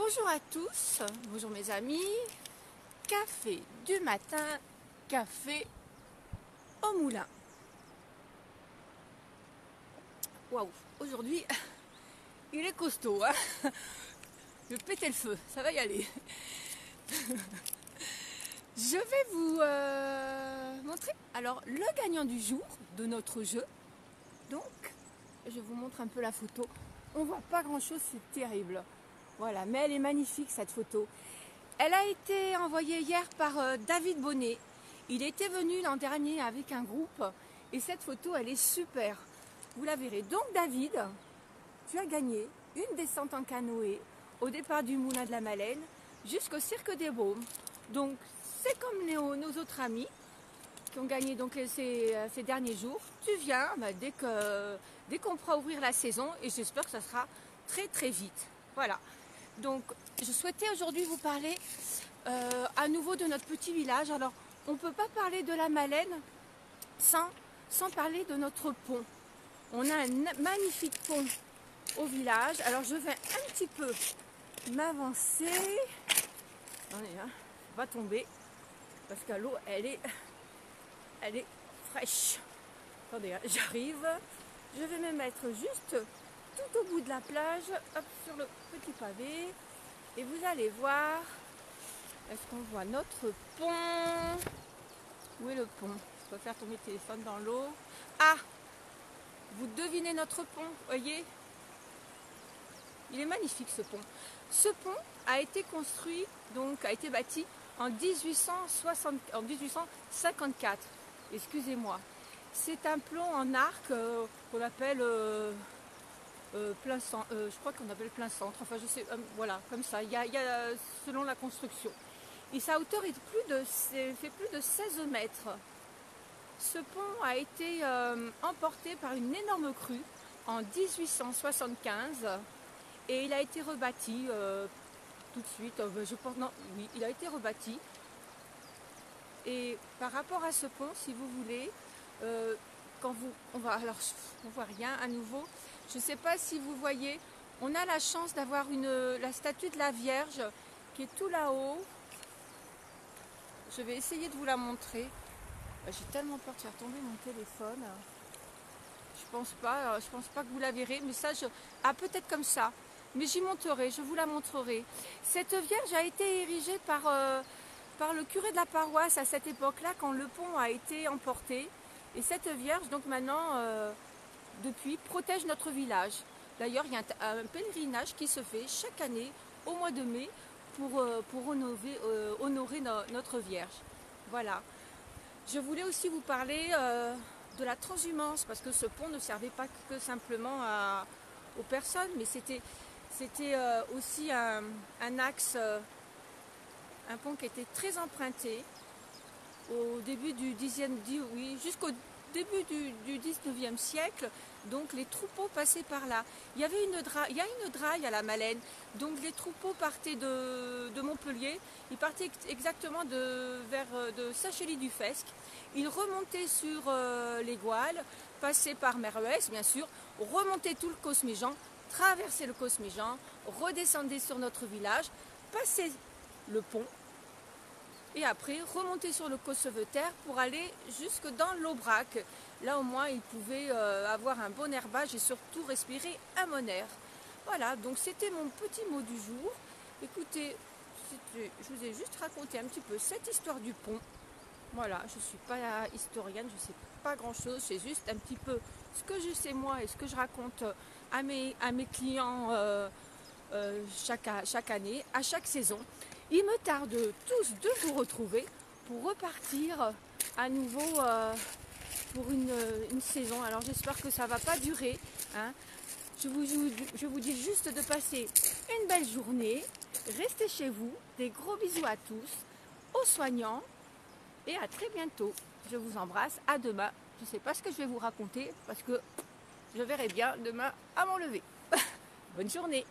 Bonjour à tous, bonjour mes amis. Café du matin, café au moulin. Waouh, aujourd'hui il est costaud, hein. Je vais péter le feu, ça va y aller. Je vais vous montrer alors le gagnant du jour de notre jeu. Donc, je vous montre un peu la photo. On voit pas grand chose, c'est terrible. Voilà, mais elle est magnifique cette photo. Elle a été envoyée hier par David Bonnet. Il était venu l'an dernier avec un groupe et cette photo elle est super. Vous la verrez. Donc David, tu as gagné une descente en canoë au départ du Moulin de la Malène jusqu'au Cirque des Baumes. Donc c'est comme nos autres amis qui ont gagné donc ces derniers jours. Tu viens dès qu'on pourra ouvrir la saison et j'espère que ça sera très très vite. Voilà. Donc je souhaitais aujourd'hui vous parler à nouveau de notre petit village. Alors on ne peut pas parler de la Malène sans parler de notre pont. On a un magnifique pont au village. Alors je vais un petit peu m'avancer. Attendez, hein, on va tomber parce que l'eau elle est fraîche. Attendez, hein, j'arrive. Je vais me mettre juste tout au bout de la plage, hop, sur le petit pavé. Et vous allez voir, est-ce qu'on voit notre pont? Où est le pont? Je peux faire tomber le téléphone dans l'eau. Ah! Vous devinez notre pont, voyez? Il est magnifique ce pont. Ce pont a été construit, donc a été bâti en 1854. Excusez-moi. C'est un plomb en arc qu'on appelle plein centre. Je crois qu'on appelle plein centre. Enfin, je sais, voilà, comme ça. Il y a selon la construction. Et sa hauteur fait plus de 16 mètres. Ce pont a été emporté par une énorme crue en 1875 et il a été rebâti tout de suite. Je pense, non, oui, il a été rebâti. Et par rapport à ce pont, si vous voulez, on voit rien à nouveau. Je ne sais pas si vous voyez, on a la chance d'avoir la statue de la Vierge qui est tout là-haut. Je vais essayer de vous la montrer. J'ai tellement peur de faire tomber mon téléphone. Je pense pas que vous la verrez, mais ça, peut-être comme ça. Mais j'y monterai, je vous la montrerai. Cette Vierge a été érigée par le curé de la paroisse à cette époque-là, quand le pont a été emporté. Et cette Vierge, donc maintenant, depuis, protège notre village. D'ailleurs, il y a un pèlerinage qui se fait chaque année au mois de mai pour honorer notre Vierge. Voilà. Je voulais aussi vous parler de la transhumance, parce que ce pont ne servait pas que simplement aux personnes, mais c'était aussi un axe, un pont qui était très emprunté au début jusqu'au début du 19e siècle. Donc les troupeaux passaient par là. Il y a une draille à la Malène. Donc les troupeaux partaient de Montpellier. Ils partaient exactement de Saint-Chély-du-Fesque. Ils remontaient sur les Gouales, passaient par Merlès, bien sûr, remontaient tout le Cosméjean, traversaient le Cosméjean, redescendaient sur notre village, passaient le pont, et après remonter sur le Cosseveterre pour aller jusque dans l'Aubrac. Là au moins ils pouvaient avoir un bon herbage et surtout respirer un bon air. Voilà, donc c'était mon petit mot du jour. Écoutez, je vous ai juste raconté un petit peu cette histoire du pont. Voilà, je ne suis pas historienne, je ne sais pas grand chose, c'est juste un petit peu ce que je sais moi et ce que je raconte à mes clients chaque année, à chaque saison. Il me tarde tous de vous retrouver pour repartir à nouveau pour une saison. Alors j'espère que ça ne va pas durer, hein. Je vous dis juste de passer une belle journée. Restez chez vous. Des gros bisous à tous, aux soignants et à très bientôt. Je vous embrasse. À demain. Je ne sais pas ce que je vais vous raconter parce que je verrai bien demain à mon lever. Bonne journée.